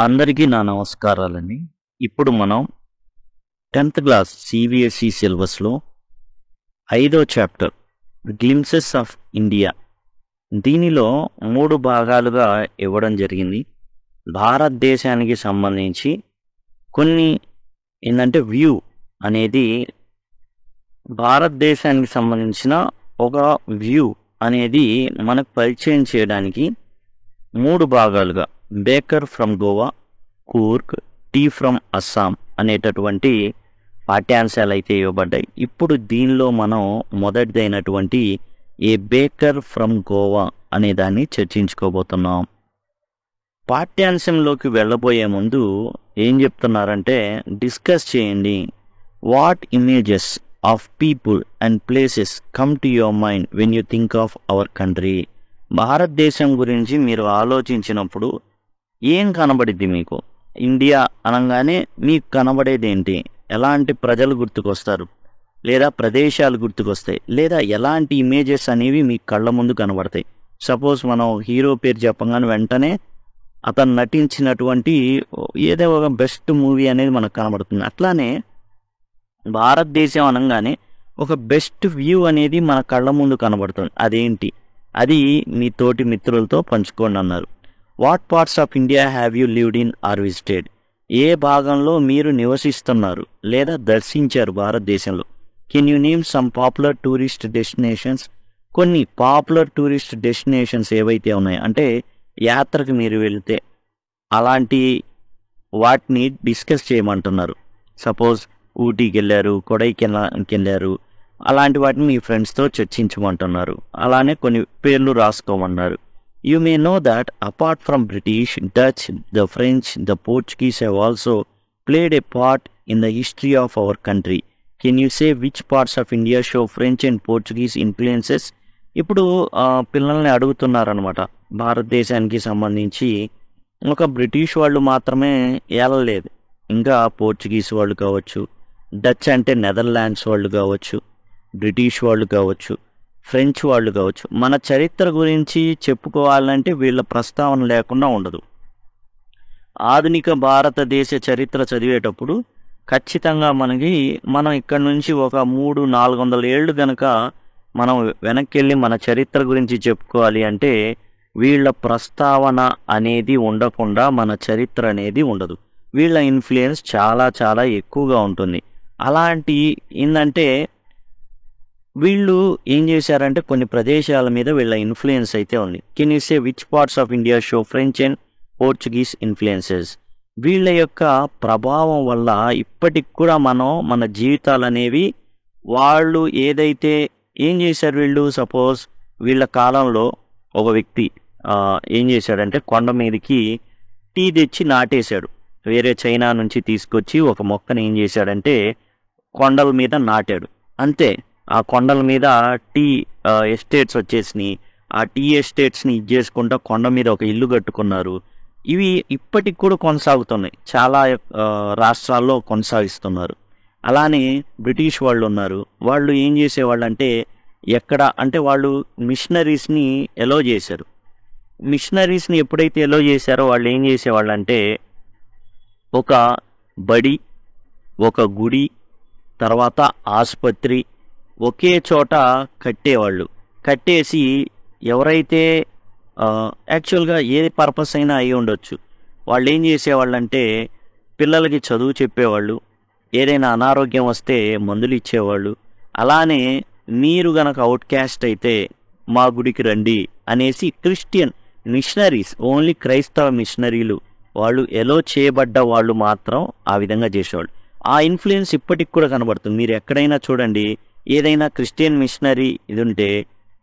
అందరికీ నా నమస్కారాలండి. ఇప్పుడు మనం 10th క్లాస్ సిబిఎస్ఈ సిలబస్లో 5వ చాప్టర్ గ్లింప్సెస్ ఆఫ్ ఇండియా దీనిలో 3 భాగాలుగా ఇవ్వడం జరిగింది. భారతదేశానికి సంబంధించి కొన్ని ఏంటంటే వ్యూ అనేది భారతదేశానికి సంబంధించిన ఒక వ్యూ అనేది మనకు పరిచయం చేయడానికి 3 భాగాలుగా baker from Goa, Coorg, tea from Assam అనేటటువంటి పాఠ్యాంశాలు అయితే ఇవ్వబడ్డాయి. ఇప్పుడు దీనిలో మనం మొదటిదైనటువంటి ఏ బేకర్ ఫ్రమ్ గోవా అనే దాన్ని చర్చించుకోబోతున్నాం. పాఠ్యాంశంలోకి వెళ్ళబోయే ముందు ఏం చెప్తున్నారంటే డిస్కస్ చేయండి. What images of people and places come to your mind when you think of our country. భారతదేశం గురించి మీరు ఆలోచించినప్పుడు ఏం కనబడిద్ది మీకు? ఇండియా అనగానే మీకు కనబడేది ఏంటి? ఎలాంటి ప్రజలు గుర్తుకొస్తారు, లేదా ప్రదేశాలు గుర్తుకొస్తాయి, లేదా ఎలాంటి ఇమేజెస్ అనేవి మీ కళ్ళ ముందు కనబడతాయి? సపోజ్ మనం హీరో పేరు చెప్పగానే వెంటనే అతను నటించినటువంటి ఏదో ఒక బెస్ట్ మూవీ అనేది మనకు కనబడుతుంది. అట్లానే భారతదేశం అనగానే ఒక బెస్ట్ వ్యూ అనేది మన కళ్ళ ముందు కనబడుతుంది. అదేంటి? అది మీ తోటి మిత్రులతో పంచుకోండి అన్నారు. What parts of India have you lived in or visited? ఏ భాగంలో మీరు నివసిస్తున్నారు లేదా దర్శించారు భారతదేశంలో? Can you name some popular tourist destinations? కొన్ని పాపులర్ టూరిస్ట్ డెస్టినేషన్స్ ఏవైతే ఉన్నాయో, అంటే యాత్రకు మీరు వెళ్తే అలాంటి వాటిని డిస్కస్ చేయమంటున్నారు. సపోజ్ ఊటీకి వెళ్ళారు, కొడైకెనాల్కి వెళ్ళారు, అలాంటి వాటిని మీ ఫ్రెండ్స్తో చర్చించమంటున్నారు. అలానే కొన్ని పేర్లు రాసుకోమన్నారు. You may know that apart from British, Dutch, the French, the Portuguese have also played a part in the history of our country. Can you say which parts of India show French and Portuguese influences? ఇప్పుడు పిల్లల్ని అడుగుతున్నారనమాట. భారతదేశానికి సంబంధించి ఒక British వాళ్ళు మాత్రమే ఏలలేదు, ఇంకా Portuguese వాళ్ళు కావచ్చు, డచ్ అంటే నెదర్లాండ్స్ వాళ్ళు కావచ్చు, బ్రిటిష్ వాళ్ళు కావచ్చు, ఫ్రెంచ్ వాళ్ళు కావచ్చు. మన చరిత్ర గురించి చెప్పుకోవాలంటే వీళ్ళ ప్రస్తావన లేకుండా ఉండదు. ఆధునిక భారతదేశ చరిత్ర చదివేటప్పుడు ఖచ్చితంగా మనం ఇక్కడ నుంచి ఒక 300-400 ఏళ్ళు కనుక మనం వెనక్కి వెళ్ళి మన చరిత్ర గురించి చెప్పుకోవాలి అంటే వీళ్ళ ప్రస్తావన అనేది ఉండకుండా మన చరిత్ర అనేది ఉండదు. వీళ్ళ ఇన్ఫ్లుయెన్స్ చాలా చాలా ఎక్కువగా ఉంటుంది. అలాంటి ఏంటంటే వీళ్ళు ఏం చేశారంటే కొన్ని ప్రదేశాల మీద వీళ్ళ ఇన్ఫ్లుయెన్స్ అయితే ఉంది. Can you say which parts of India show French and Portuguese influences? వీళ్ళ యొక్క ప్రభావం వల్ల ఇప్పటికి కూడా మన జీవితాలు అనేవి వాళ్ళు ఏదైతే ఏం చేశారు వీళ్ళు, సపోజ్ వీళ్ళ కాలంలో ఒక వ్యక్తి ఏం చేశాడంటే కొండ మీదకి టీ తెచ్చి నాటేశాడు. వేరే చైనా నుంచి తీసుకొచ్చి ఒక మొక్కను ఏం చేశాడంటే కొండల మీద నాటాడు. అంతే, ఆ కొండల మీద టీ ఎస్టేట్స్ వచ్చేసినాయి. ఆ టీ ఎస్టేట్స్ని చేసుకుంటా కొండ మీద ఒక ఇల్లు కట్టుకున్నారు. ఇవి ఇప్పటికి కూడా కొనసాగుతున్నాయి, చాలా రాష్ట్రాల్లో కొనసాగిస్తున్నారు. అలానే బ్రిటిష్ వాళ్ళు ఉన్నారు. వాళ్ళు ఏం చేసేవాళ్ళు అంటే వాళ్ళు మిషనరీస్ని ఎలో చేశారు. మిషనరీస్ని ఎప్పుడైతే ఎలో చేశారో వాళ్ళు ఏం చేసేవాళ్ళు అంటే ఒక బడి, ఒక గుడి, తర్వాత ఆసుపత్రి ఒకే చోట కట్టేవాళ్ళు. కట్టేసి ఎవరైతే యాక్చువల్గా ఏ పర్పస్ అయినా అయి ఉండొచ్చు, వాళ్ళు ఏం చేసేవాళ్ళు అంటే పిల్లలకి చదువు చెప్పేవాళ్ళు, ఏదైనా అనారోగ్యం వస్తే మందులు ఇచ్చేవాళ్ళు. అలానే మీరు గనక అవుట్ క్యాస్ట్ అయితే మా గుడికి రండి అనేసి క్రిస్టియన్ మిషనరీస్, ఓన్లీ క్రైస్తవ మిషనరీలు, వాళ్ళు ఎలో చేయబడ్డ వాళ్ళు మాత్రం ఆ విధంగా చేసేవాళ్ళు. ఆ ఇన్ఫ్లుయెన్స్ ఇప్పటికి కూడా కనబడుతుంది. మీరు ఎక్కడైనా చూడండి, ఏదైనా క్రిస్టియన్ మిషనరీ ఇది ఉంటే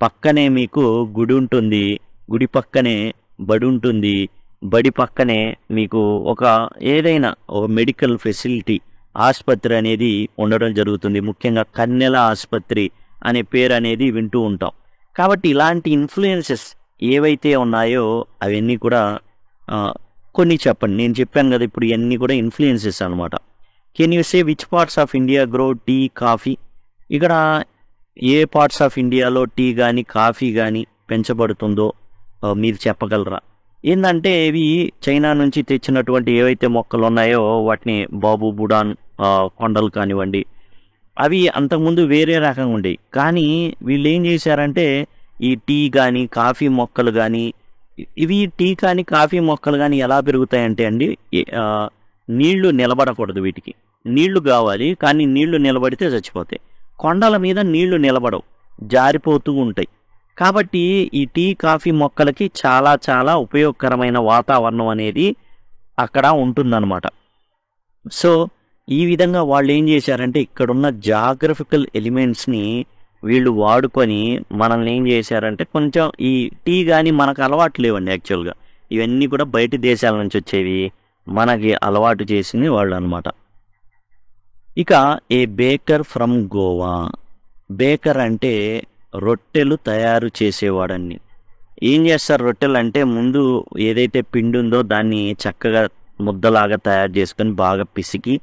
పక్కనే మీకు గుడి ఉంటుంది, గుడి పక్కనే బడి ఉంటుంది, బడి పక్కనే మీకు ఏదైనా ఒక మెడికల్ ఫెసిలిటీ ఆసుపత్రి అనేది ఉండడం జరుగుతుంది. ముఖ్యంగా కన్నెల ఆసుపత్రి అనే పేరు అనేది వింటూ ఉంటాం. కాబట్టి ఇలాంటి ఇన్ఫ్లుయెన్సెస్ ఏవైతే ఉన్నాయో అవన్నీ కూడా కొన్ని చెప్పండి. నేను చెప్పాను కదా, ఇప్పుడు ఇవన్నీ కూడా ఇన్ఫ్లుయెన్సెస్ అనమాట. Can you say which parts of India grow tea, coffee? ఇక్కడ ఏ పార్ట్స్ ఆఫ్ ఇండియాలో టీ కానీ కాఫీ కానీ పెంచబడుతుందో మీరు చెప్పగలరా? ఏందంటే ఇవి చైనా నుంచి తెచ్చినటువంటి ఏవైతే మొక్కలు ఉన్నాయో వాటిని బాబు బుడాన్ కొండలు కానివ్వండి, అవి అంతకుముందు వేరే రకంగా ఉండేవి. కానీ వీళ్ళు ఏం చేశారంటే ఈ టీ కానీ కాఫీ మొక్కలు కానీ, ఇవి టీ కానీ కాఫీ మొక్కలు కానీ ఎలా పెరుగుతాయంటే అండి, నీళ్లు నిలబడకూడదు, వీటికి నీళ్లు కావాలి, కానీ నీళ్లు నిలబడితే చచ్చిపోతాయి. కొండల మీద నీళ్లు నిలబడవు, జారిపోతూ ఉంటాయి. కాబట్టి ఈ టీ కాఫీ మొక్కలకి చాలా చాలా ఉపయోగకరమైన వాతావరణం అనేది అక్కడ ఉంటుందన్నమాట. సో ఈ విధంగా వాళ్ళు ఏం చేశారంటే ఇక్కడున్న జాగ్రఫికల్ ఎలిమెంట్స్ని వీళ్ళు వాడుకొని మనల్ని ఏం చేశారంటే, కొంచెం ఈ టీ కానీ మనకు అలవాటు లేవండి యాక్చువల్గా, ఇవన్నీ కూడా బయట దేశాల నుంచి వచ్చేవి, మనకి అలవాటు చేసింది వాళ్ళు అనమాట. ఇక ఏ బేకర్ ఫ్రమ్ గోవా. బేకర్ అంటే రొట్టెలు తయారు చేసేవాడని. ఏం చేస్తారు రొట్టెలు అంటే, ముందు ఏదైతే పిండి ఉందో దాన్ని చక్కగా ముద్దలాగా తయారు చేసుకొని బాగా పిసికి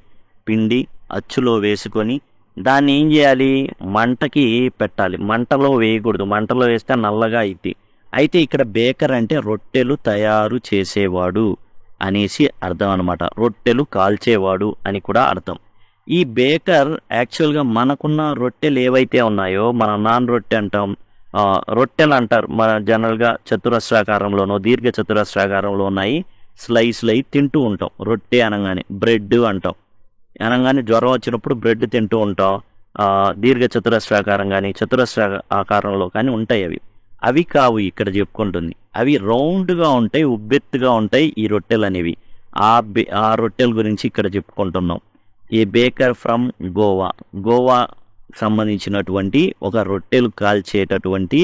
పిండి అచ్చులో వేసుకొని దాన్ని ఏం చేయాలి, మంటకి పెట్టాలి. మంటలో వేయకూడదు, మంటలో వేస్తే నల్లగా అయింది. అయితే ఇక్కడ బేకర్ అంటే రొట్టెలు తయారు చేసేవాడు అనేసి అర్థం అనమాట. రొట్టెలు కాల్చేవాడు అని కూడా అర్థం. ఈ బేకర్ యాక్చువల్గా మనకున్న రొట్టెలు ఏవైతే ఉన్నాయో, మన నాన్ రొట్టె అంటాం, రొట్టెలు అంటారు మన జనరల్గా చతురస్రాకారంలోనో దీర్ఘ చతురస్రాకారంలో ఉన్నాయి, స్లైస్లు అయి తింటూ ఉంటాం. రొట్టె అనగానే బ్రెడ్ అంటాం, అనగానే జ్వరం వచ్చినప్పుడు బ్రెడ్ తింటూ ఉంటాం. దీర్ఘ చతురస్రాకారం కానీ చతురస్ర ఆకారంలో కానీ ఉంటాయి. అవి కావు ఇక్కడ చెప్పుకుంటుంది. అవి రౌండ్గా ఉంటాయి, ఉబ్బెత్తుగా ఉంటాయి ఈ రొట్టెలు అనేవి. ఆ రొట్టెల గురించి ఇక్కడ చెప్పుకుంటున్నాం. ఏ బేకర్ ఫ్రమ్ గోవా. గోవా సంబంధించినటువంటి ఒక రొట్టెలు కాల్చేటటువంటి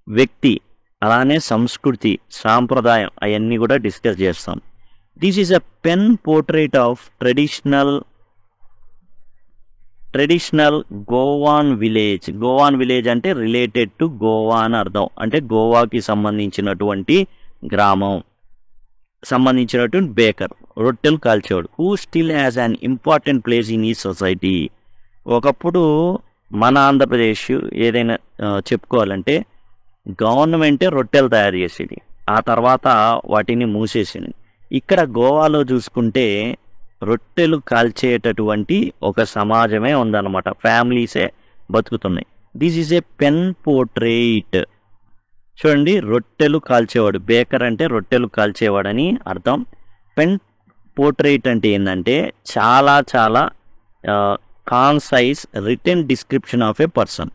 వ్యక్తి, అలానే సంస్కృతి సాంప్రదాయం అవన్నీ కూడా డిస్కస్ చేస్తాం. This is a pen portrait of traditional Goan village. Goan village అంటే రిలేటెడ్ టు గోవా అని అర్థం. అంటే గోవాకి సంబంధించినటువంటి గ్రామం సంబంధించినటువంటి బేకర్, రొట్టెలు కాల్చేవాడు. Who still has an important place in ఈ సొసైటీ. ఒకప్పుడు మన ఆంధ్రప్రదేశ్ ఏదైనా చెప్పుకోవాలంటే గవర్నమెంటే రొట్టెలు తయారు చేసేది, ఆ తర్వాత వాటిని మూసేసింది. ఇక్కడ గోవాలో చూసుకుంటే రొట్టెలు కాల్చేటటువంటి ఒక సమాజమే ఉందన్నమాట, ఫ్యామిలీసే బతుకుతున్నాయి. This is a pen portrait. చూడండి, రొట్టెలు కాల్చేవాడు, బేకర్ అంటే రొట్టెలు కాల్చేవాడని అర్థం. పెన్ పోర్ట్రేట్ అంటే ఏంటంటే చాలా చాలా concise written description of a person.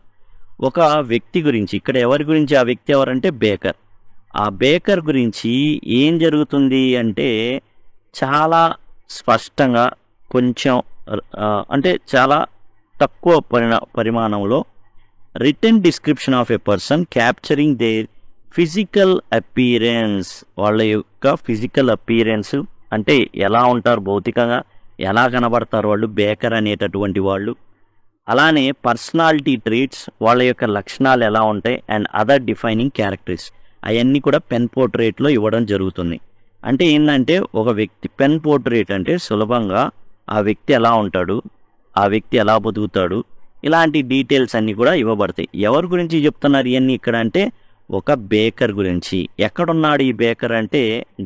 ఒక వ్యక్తి గురించి, ఇక్కడ ఎవరి గురించి, ఆ వ్యక్తి ఎవరంటే బేకర్. ఆ బేకర్ గురించి ఏం జరుగుతుంది అంటే చాలా స్పష్టంగా, కొంచెం అంటే చాలా తక్కువ పరిమాణంలో written description of a person capturing their physical appearance. వాళ్ళ యొక్క ఫిజికల్ అపీరెన్స్ అంటే ఎలా ఉంటారు, భౌతికంగా ఎలా కనబడతారు వాళ్ళు, బేకర్ అనేటటువంటి వాళ్ళు. అలానే పర్సనాలిటీ ట్రీట్స్, వాళ్ళ యొక్క లక్షణాలు ఎలా ఉంటాయి, అండ్ అదర్ డిఫైనింగ్ క్యారెక్టర్స్, అవన్నీ కూడా పెన్ పోర్ట్రేట్లో ఇవ్వడం జరుగుతుంది. అంటే ఏంటంటే ఒక వ్యక్తి పెన్ పోర్ట్రేట్ అంటే సులభంగా ఆ వ్యక్తి ఎలా ఉంటాడు, ఆ వ్యక్తి ఎలా బతుకుతాడు, ఇలాంటి డీటెయిల్స్ అన్నీ కూడా ఇవ్వబడతాయి. ఎవరి గురించి చెప్తున్నారు ఇవన్నీ ఇక్కడ అంటే ఒక బేకర్ గురించి. ఎక్కడున్నాడు ఈ బేకర్ అంటే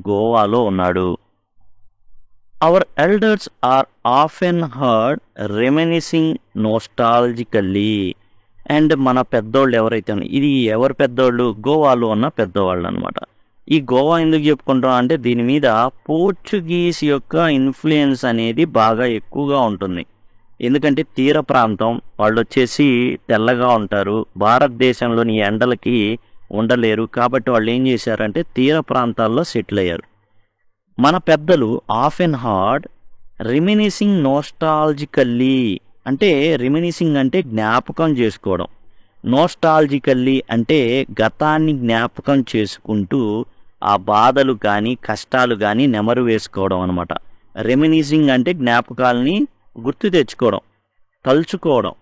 గోవాలో ఉన్నాడు. Our elders are often heard reminiscing nostalgically. And మన పెద్దోళ్ళు ఎవరైతే ఇది ఎవరు పెద్దోళ్ళు, గోవాలో ఉన్న పెద్దవాళ్ళు అనమాట. ఈ గోవా ఎందుకు చెప్పుకుంటాం అంటే దీని మీద పోర్చుగీస్ యొక్క ఇన్ఫ్లుయెన్స్ అనేది బాగా ఎక్కువగా ఉంటుంది. ఎందుకంటే తీర ప్రాంతం, వాళ్ళు వచ్చేసి తెల్లగా ఉంటారు, భారతదేశంలోని ఎండలకి ఉండలేరు. కాబట్టి వాళ్ళు ఏం చేశారంటే తీర ప్రాంతాల్లో సెటిల్ అయ్యారు. మన పెద్దలు ఆఫెన్ హార్డ్ రిమినిసింగ్ నోస్టాలజికల్లీ, అంటే రిమినిసింగ్ అంటే జ్ఞాపకం చేసుకోవడం, నోస్టాలజికల్లీ అంటే గతాన్ని జ్ఞాపకం చేసుకుంటూ ఆ బాధలు కానీ కష్టాలు కానీ నెమరు వేసుకోవడం అనమాట. రెమినిసింగ్ అంటే జ్ఞాపకాలని గుర్తు తెచ్చుకోవడం, తలుచుకోవడం.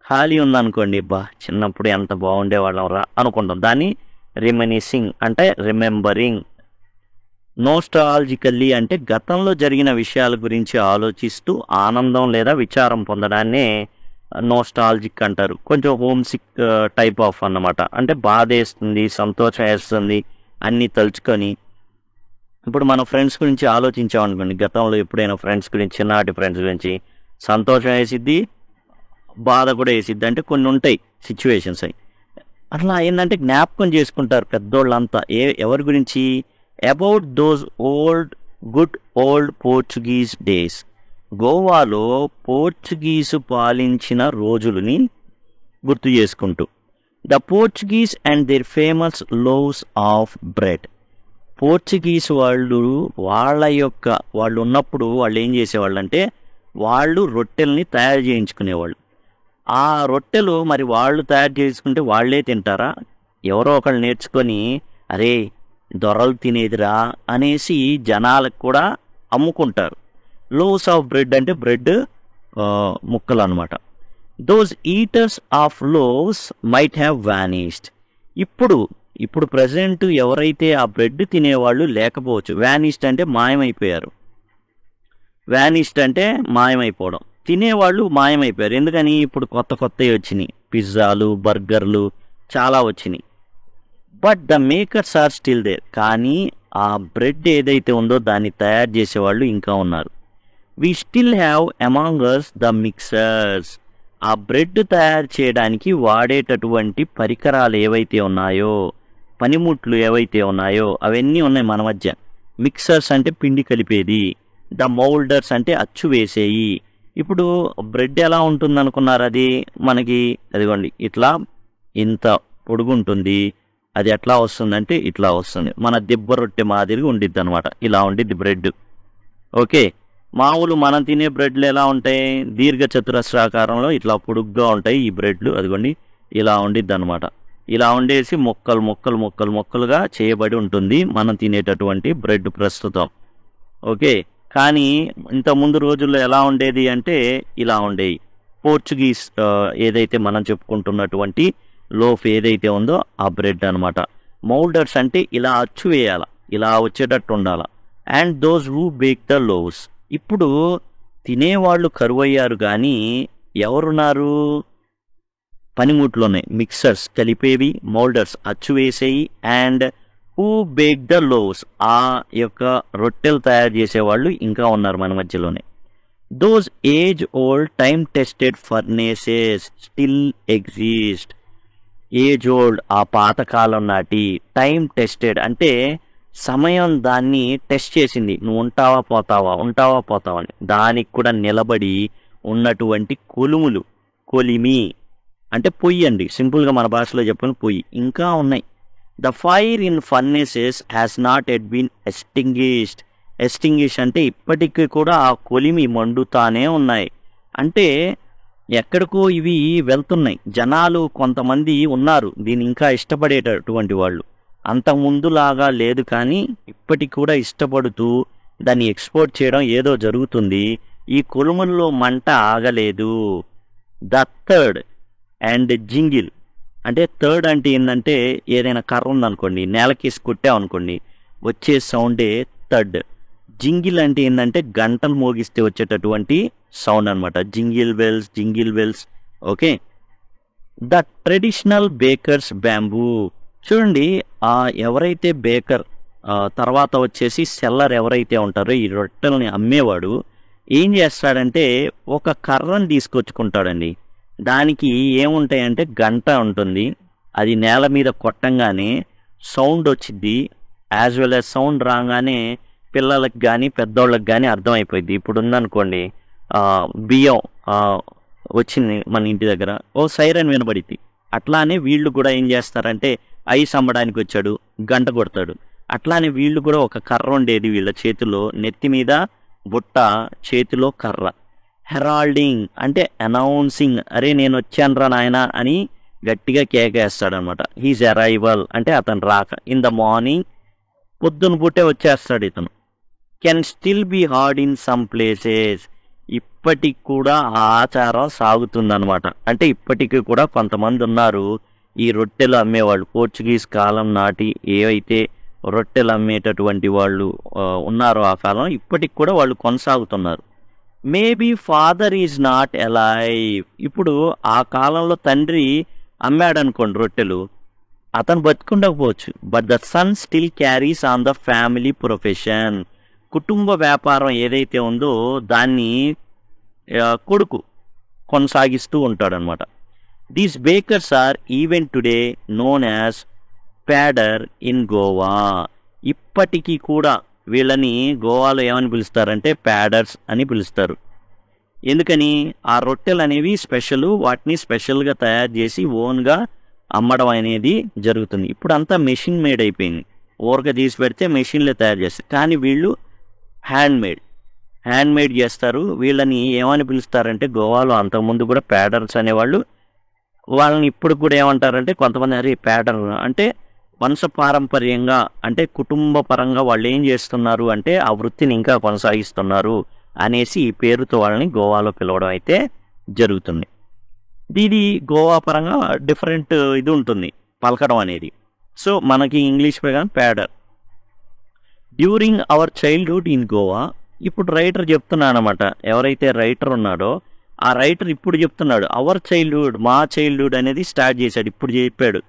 ఖాళీ ఉందనుకోండి, చిన్నప్పుడు ఎంత బాగుండేవాళ్ళం రా అనుకుంటాం, దాన్ని రెమినిసింగ్ అంటే రిమెంబరింగ్. నోస్టాలజికల్లీ అంటే గతంలో జరిగిన విషయాల గురించి ఆలోచిస్తూ ఆనందం లేదా విచారం పొందడాన్నే నోస్టాలజిక్ అంటారు. కొంచెం హోమ్ సిక్ టైప్ ఆఫ్ అన్నమాట. అంటే బాధ వేస్తుంది, సంతోషం వేస్తుంది, అన్నీ తలుచుకొని ఇప్పుడు మన ఫ్రెండ్స్ గురించి ఆలోచించామనుకోండి, గతంలో ఎప్పుడైనా ఫ్రెండ్స్ గురించి, చిన్ననాటి ఫ్రెండ్స్ గురించి సంతోషం వేసిద్ది, బాధ కూడా వేసిద్ది. అంటే కొన్ని ఉంటాయి సిచ్యువేషన్స్ అవి. అట్లా ఏంటంటే జ్ఞాపకం చేసుకుంటారు పెద్దోళ్ళంతా. ఎవరి గురించి? About those good old Portuguese days. గోవాలో పోర్చుగీసు పాలించిన రోజులని గుర్తు చేసుకుంటూ. The Portuguese and their famous loaves of bread. Portuguese వాళ్ళు ఉన్నప్పుడు వాళ్ళు ఏం చేసేవాళ్ళు అంటే, వాళ్ళు రొట్టెల్ని తయారు చేయించుకునేవాళ్ళు. ఆ రొట్టెలు మరి వాళ్ళు తయారు చేసుకుంటే వాళ్ళే తింటారా? ఎవరో ఒకళ్ళు నేర్చుకొని, అరే దొరలు తినేదిరా అనేసి జనాలకు కూడా అమ్ముకుంటారు. లోవ్స్ ఆఫ్ బ్రెడ్ అంటే బ్రెడ్ ముక్కలు అనమాట. Those eaters of loaves might have vanished. ఇప్పుడు ప్రజెంట్ ఎవరైతే ఆ బ్రెడ్ తినేవాళ్ళు లేకపోవచ్చు. వానిష్డ్ అంటే మాయమైపోయారు. వానిష్డ్ అంటే మాయమైపోవడం. తినేవాళ్ళు మాయమైపోయారు. ఎందుకని? ఇప్పుడు కొత్తవి వచ్చినాయి, పిజ్జాలు, బర్గర్లు చాలా వచ్చినాయి. But the makers are still there. కానీ ఆ బ్రెడ్ ఏదైతే ఉందో దాన్ని తయారు చేసేవాళ్ళు ఇంకా ఉన్నారు. We still have among us the mixers. ఆ బ్రెడ్ తయారు చేయడానికి వాడేటటువంటి పరికరాలు ఏవైతే ఉన్నాయో, పనిముట్లు ఏవైతే ఉన్నాయో అవన్నీ ఉన్నాయి మన మధ్య. మిక్సర్స్ అంటే పిండి కలిపేది, ద మౌల్డర్స్ అంటే అచ్చు వేసేయి. ఇప్పుడు బ్రెడ్ ఎలా ఉంటుంది అనుకున్నారు? అది మనకి అదిగోండి ఇట్లా ఇంత పొడుగు ఉంటుంది. అది ఎట్లా వస్తుందంటే ఇట్లా వస్తుంది. మన దిబ్బ రొట్టె మాదిరిగా ఉండిద్ది అనమాట. ఇలా ఉండిద్ది బ్రెడ్. ఓకే, మామూలు మనం తినే బ్రెడ్లు ఎలా ఉంటాయి? దీర్ఘ చతురస్రాకారంలో ఇట్లా పొడుగ్గా ఉంటాయి ఈ బ్రెడ్లు. అదిగోండి ఇలా ఉండిద్ది అనమాట. ఇలా ఉండేసి మొక్కలుగా చేయబడి ఉంటుంది మనం తినేటటువంటి బ్రెడ్ ప్రస్తుతం. ఓకే, కానీ ఇంత ముందు రోజుల్లో ఎలా ఉండేది అంటే ఇలా ఉండేవి. పోర్చుగీస్ ఏదైతే మనం చెప్పుకుంటున్నటువంటి లోఫ్ ఏదైతే ఉందో ఆ బ్రెడ్ అనమాట. మౌల్డర్స్ అంటే ఇలా అచ్చు వేయాల, ఇలా వచ్చేటట్టు ఉండాల. And those who bake the loaves. ఇప్పుడు తినేవాళ్ళు కరువయ్యారు, కానీ ఎవరున్నారు? పనిముట్లున్నాయి, మిక్సర్స్ కలిపేవి, మౌల్డర్స్ అచ్చు వేసేవి, and who bake the loaves ఆ యొక్క రొట్టెలు తయారు చేసేవాళ్ళు ఇంకా ఉన్నారు మన మధ్యలోనే. Those age old time tested furnaces still exist. Age old ఆ పాతకాలం నాటి, టైం టెస్టెడ్ అంటే సమయం దాన్ని టెస్ట్ చేసింది. నువ్వు ఉంటావా పోతావా అని. దానికి కూడా నిలబడి ఉన్నటువంటి కొలిమి అంటే పొయ్యి అండి. సింపుల్గా మన భాషలో చెప్పిన పొయ్యి ఇంకా ఉన్నాయి. The fire in furnaces has not yet been extinguish అంటే ఇప్పటికీ కూడా ఆ కొలిమి మండుతానే ఉన్నాయి. అంటే ఎక్కడికో ఇవి వెళ్తున్నాయి. జనాలు కొంతమంది ఉన్నారు దీన్ని ఇంకా ఇష్టపడేటటువంటి వాళ్ళు. అంతకుముందులాగా లేదు, కానీ ఇప్పటికి కూడా ఇష్టపడుతూ దాన్ని ఎక్స్పోర్ట్ చేయడం ఏదో జరుగుతుంది. ఈ కొలుముల్లో మంట ఆగలేదు. ద థర్డ్ అండ్ జింగిల్ అంటే థర్డ్ అంటే ఏంటంటే ఏదైనా కర్ర ఉందనుకోండి, నేలకేసి కొట్టామనుకోండి వచ్చే సౌండే థర్డ్. జింగిల్ అంటే ఏంటంటే గంటలు మోగిస్తే వచ్చేటటువంటి సౌండ్ అనమాట. Jingle bells. Okay, the traditional bakers bamboo. చూడండి, ఎవరైతే బేకర్ తర్వాత వచ్చేసి సెల్లర్ ఎవరైతే ఉంటారో ఈ రొట్టెల్ని అమ్మేవాడు ఏం చేస్తాడంటే ఒక కర్రను తీసుకొచ్చుకుంటాడండి. దానికి ఏముంటాయంటే గంట ఉంటుంది. అది నేల మీద కొట్టంగానే సౌండ్ వచ్చింది. యాజ్ వెల్ యాజ్ సౌండ్ రాగానే పిల్లలకు కానీ పెద్దోళ్ళకి కానీ అర్థమైపోయింది. ఇప్పుడు ఉందనుకోండి బియ్యం వచ్చింది మన ఇంటి దగ్గర, ఓ సైరన్ వినబడిద్ది. అట్లానే వీళ్ళు కూడా ఏం చేస్తారంటే ఐస్ అమ్మడానికి వచ్చాడు, గంట కొడతాడు. అట్లానే వీళ్ళు కూడా ఒక కర్ర ఉండేది వీళ్ళ చేతిలో, నెత్తి మీద బుట్ట, చేతిలో కర్ర. హెరాల్డింగ్ అంటే అనౌన్సింగ్, అరే నేను వచ్చానురా నాయన అని గట్టిగా కేకేస్తాడనమాట. హీజ్ అరైవల్ అంటే అతను రాక. ఇన్ ద మార్నింగ్ పొద్దున పూటే వచ్చేస్తాడు ఇతను. Can still be heard in some places. ఇప్పటికి కూడా ఆ ఆచారం సాగుతుందన్నమాట. అంటే ఇప్పటికీ కూడా కొంతమంది ఉన్నారు ఈ రొట్టెలు అమ్మేవాళ్ళు. పోర్చుగీస్ కాలం నాటి ఏవైతే రొట్టెలు అమ్మేటటువంటి వాళ్ళు ఉన్నారో ఆ కాలం, ఇప్పటికి కూడా వాళ్ళు కొనసాగుతున్నారు. Maybe father is not alive. ఇప్పుడు ఆ కాలంలో తండ్రి అమ్మాడు అనుకోండి రొట్టెలు, అతను బతుకుండకపోవచ్చు, but the son still carries on the family profession. కుటుంబ వ్యాపారం ఏదైతే ఉందో దాన్ని కొడుకు కొనసాగిస్తూ ఉంటాడనమాట. These bakers are even today known as pader in Goa. ఇప్పటికీ కూడా వీళ్ళని గోవాలో ఏమని పిలుస్తారంటే ప్యాడర్స్ అని పిలుస్తారు. ఎందుకని? ఆ రొట్టెలు అనేవి స్పెషల్, వాటిని స్పెషల్గా తయారు చేసి ఓన్గా అమ్మడం అనేది జరుగుతుంది. ఇప్పుడు అంతా మెషిన్ మేడ్ అయిపోయింది, ఊరక తీసి పెడితే మెషిన్లే తయారు చేస్తారు. కానీ వీళ్ళు హ్యాండ్ మేడ్ చేస్తారు. వీళ్ళని ఏమని పిలుస్తారంటే గోవాలో అంతకుముందు కూడా ప్యాడర్స్ అనేవాళ్ళు. వాళ్ళని ఇప్పుడు కూడా ఏమంటారంటే కొంతమంది అరే ప్యాడర్ అంటే వంశపారంపర్యంగా, అంటే కుటుంబ పరంగా వాళ్ళు ఏం చేస్తున్నారు అంటే ఆ వృత్తిని ఇంకా కొనసాగిస్తున్నారు అనేసి ఈ పేరుతో వాళ్ళని గోవాలో పిలవడం అయితే జరుగుతుంది. ఇది గోవా పరంగా డిఫరెంట్ ఇది ఉంటుంది పలకడం అనేది. సో మనకి ఇంగ్లీష్ ప్రకారం pader. During our childhood in Goa. ఇప్పుడు రైటర్ చెప్తున్నాడు అనమాట, ఎవరైతే రైటర్ ఉన్నాడో ఆ రైటర్ ఇప్పుడు చెప్తున్నాడు అవర్ చైల్డ్హుడ్, మా చైల్డ్హుడ్ అనేది స్టార్ట్ చేశాడు, ఇప్పుడు చెప్పాడు.